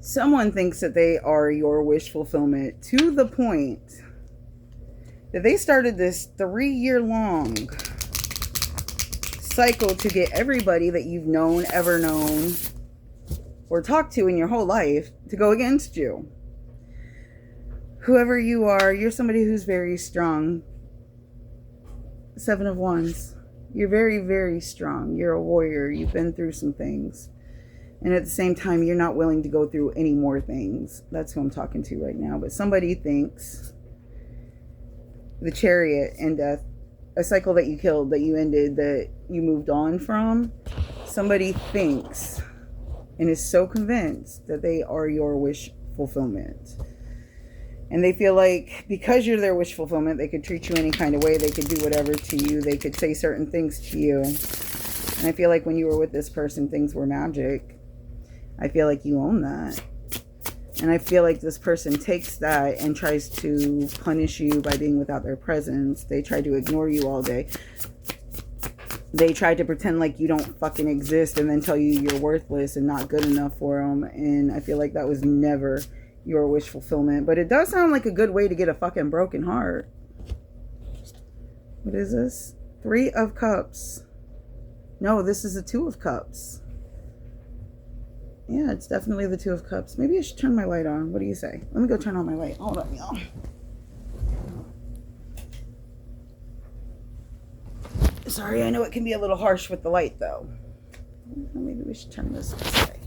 Someone thinks that they are your wish fulfillment to the point that they started this 3-year long cycle to get everybody that you've known, ever known, or talked to in your whole life to go against you. Whoever you are, you're somebody who's very strong. 7 of Wands. You're very, very strong. You're a warrior. You've been through some things. And at the same time, you're not willing to go through any more things. That's who I'm talking to right now. But somebody thinks the Chariot and death, a cycle that you killed, that you ended, that you moved on from, somebody thinks and is so convinced that they are your wish fulfillment. And they feel like because you're their wish fulfillment, they could treat you any kind of way. They could do whatever to you. They could say certain things to you. And I feel like when you were with this person, things were magic. I feel like you own that. And I feel like this person takes that and tries to punish you by being without their presence. They try to ignore you all day. They try to pretend like you don't fucking exist and then tell you you're worthless and not good enough for them. And I feel like that was never your wish fulfillment. But it does sound like a good way to get a fucking broken heart. What is this? 3 of Cups. No, this is a 2 of Cups. Yeah, it's definitely the 2 of Cups. Maybe I should turn my light on. What do you say? Let me go turn on my light. Hold on, y'all. Sorry, I know it can be a little harsh with the light, though. Maybe we should turn this way.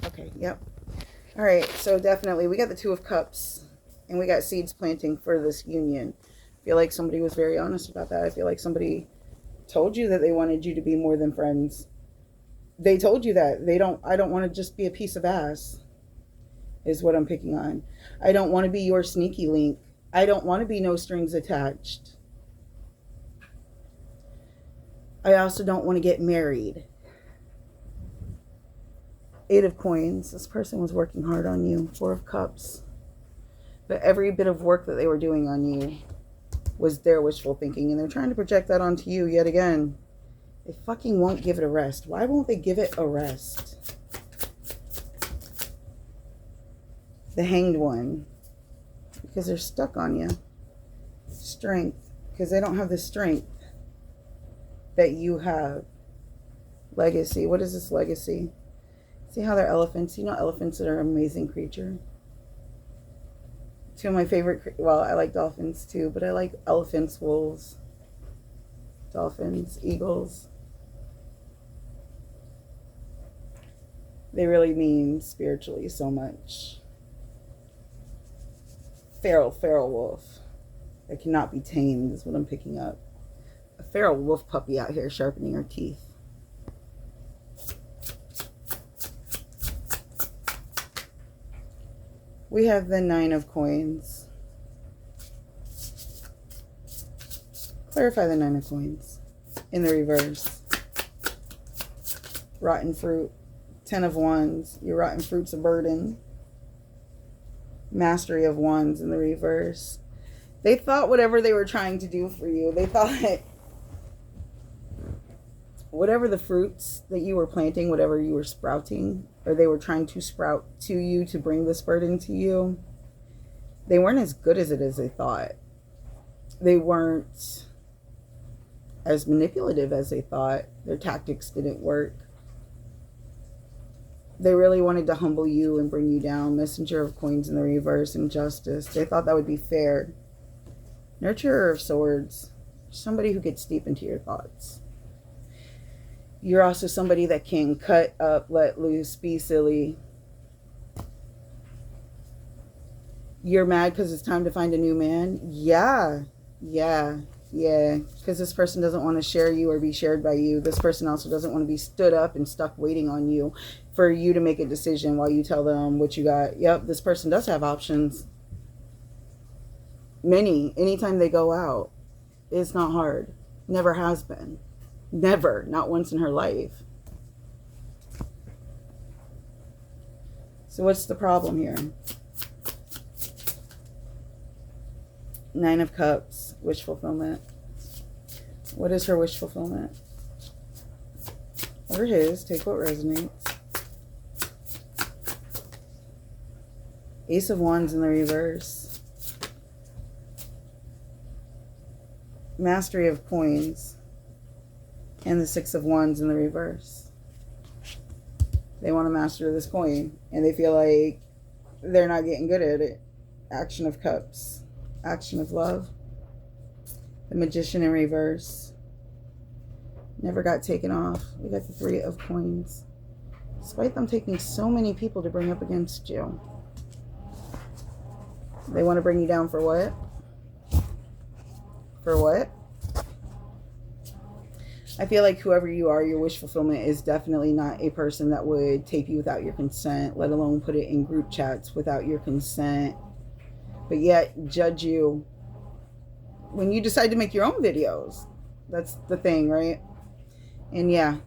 Okay, yep. All right, so definitely we got the 2 of Cups, and we got seeds planting for this union. I feel like somebody was very honest about that. I feel like somebody told you that they wanted you to be more than friends. They told you that. I don't want to just be a piece of ass, is what I'm picking on. I don't want to be your sneaky link. I don't want to be no strings attached. I also don't want to get married. 8 of Coins. This person was working hard on you. 4 of Cups. But every bit of work that they were doing on you was their wishful thinking. And they're trying to project that onto you yet again. They fucking won't give it a rest. Why won't they give it a rest? The Hanged One. Because they're stuck on you. Strength. Because they don't have the strength that you have. Legacy. What is this legacy? See how they're elephants? You know elephants are an amazing creature. 2 of my favorite, well, I like dolphins too, but I like elephants, wolves, dolphins, eagles. They really mean spiritually so much. Feral wolf that cannot be tamed is what I'm picking up. A feral wolf puppy out here sharpening her teeth. We have the 9 of Coins. Clarify the 9 of Coins in the reverse. Rotten fruit. 10 of Wands. Your rotten fruit's a burden. Mastery of Wands in the reverse. They thought whatever they were trying to do for you, they thought whatever the fruits that you were planting, whatever you were sprouting, or they were trying to sprout to you to bring this burden to you, they weren't as good as it as they thought. They weren't as manipulative as they thought. Their tactics didn't work. They really wanted to humble you and bring you down. Messenger of Coins in the reverse, injustice. They thought that would be fair. Nurturer of Swords. Somebody who gets deep into your thoughts. You're also somebody that can cut up, let loose, be silly. You're mad because it's time to find a new man? Yeah. Because this person doesn't want to share you or be shared by you. This person also doesn't want to be stood up and stuck waiting on you for you to make a decision while you tell them what you got. Yep, this person does have options. Many. Anytime they go out. It's not hard. Never has been. Never. Not once in her life. So what's the problem here? 9 of Cups. Wish fulfillment. What is her wish fulfillment? or his. Take what resonates. Ace of Wands in the reverse. Mastery of Coins. And the Six of Wands in the reverse. They want to master this coin. And they feel like they're not getting good at it. Action of Cups. Action of Love. The Magician in reverse. Never got taken off. We got the Three of Coins. Despite them taking so many people to bring up against you. They want to bring you down for what? For what? I feel like whoever you are, your wish fulfillment is definitely not a person that would tape you without your consent, let alone put it in group chats without your consent, but yet judge you when you decide to make your own videos. That's the thing, right? And yeah,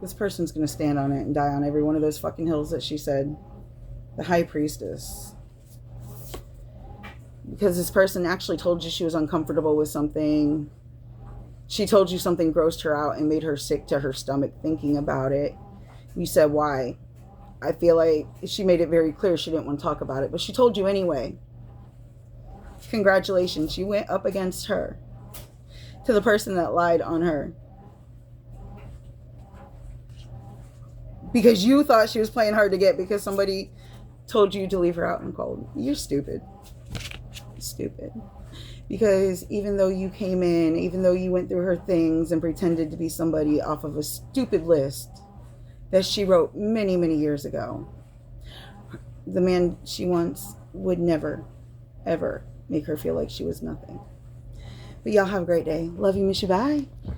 this person's going to stand on it and die on every one of those fucking hills that she said. The High Priestess. Because this person actually told you she was uncomfortable with something. She told you something grossed her out and made her sick to her stomach thinking about it. You said, why? I feel like she made it very clear she didn't want to talk about it, but she told you anyway. Congratulations. You went up against her. To the person that lied on her. Because you thought she was playing hard to get because somebody told you to leave her out in cold. You're stupid. Stupid. Because even though you came in, even though you went through her things and pretended to be somebody off of a stupid list that she wrote many, many years ago, the man she wants would never, ever make her feel like she was nothing. But y'all have a great day. Love you, miss you, bye.